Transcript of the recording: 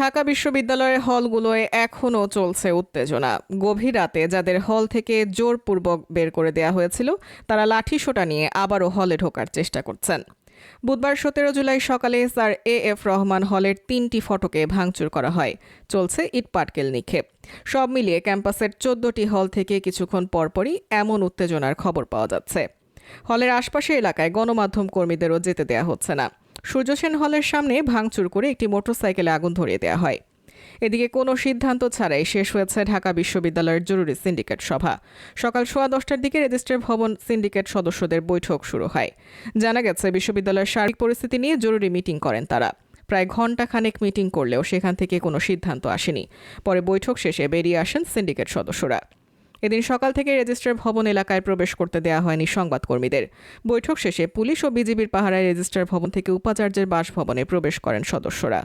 ঢাকা বিশ্ববিদ্যালয়ের হলগুলোয় এখনও চলছে উত্তেজনা। গভীর রাতে যাদের হল থেকে জোরপূর্বক বের করে দেয়া হয়েছিল তারা লাঠিসোঁটা নিয়ে আবারও হলে ঢোকার চেষ্টা করছেন। বুধবার 17 জুলাই সকালে স্যার এ.এফ. রহমান হলের 3টি ফটকে ভাঙচুর করা হয়। চলছে ইটপাটকেল নিক্ষেপ। সব মিলিয়ে ক্যাম্পাসের 14টি হল থেকে কিছুক্ষণ পরপরই এমন উত্তেজনার খবর পাওয়া যাচ্ছে। হলের আশপাশের এলাকায় গণমাধ্যম কর্মীদেরও যেতে দেয়া হচ্ছে না। সূর্য সেন হলের সামনে ভাঙচুর করে একটি মোটরসাইকেলে আগুন ধরিয়ে দেওয়া হয়। এদিকে কোনো সিদ্ধান্ত ছাড়াই শেষ হয়েছে ঢাকা বিশ্ববিদ্যালয়ের জরুরি সিন্ডিকেট সভা। সকাল 10:15টার দিকে রেজিস্ট্রার ভবন সিন্ডিকেট সদস্যদের বৈঠক শুরু হয়। জানা গেছে বিশ্ববিদ্যালয়ের সার্বিক পরিস্থিতি নিয়ে জরুরি মিটিং করেন তারা। প্রায় ঘণ্টাখানেক মিটিং করলেও সেখান থেকে কোনো সিদ্ধান্ত আসেনি। পরে বৈঠক শেষে বেরিয়ে আসেন সিন্ডিকেট সদস্যরা। এদিন সকাল থেকে রেজিস্ট্রার ভবন এলাকায় প্রবেশ করতে দেওয়া হয়নি সংবাদকর্মীদের। বৈঠক শেষে পুলিশ ও বিজিবির পাহারায় রেজিস্ট্রার ভবন থেকে উপাচার্যের বাসভবনে প্রবেশ করেন সদস্যরা।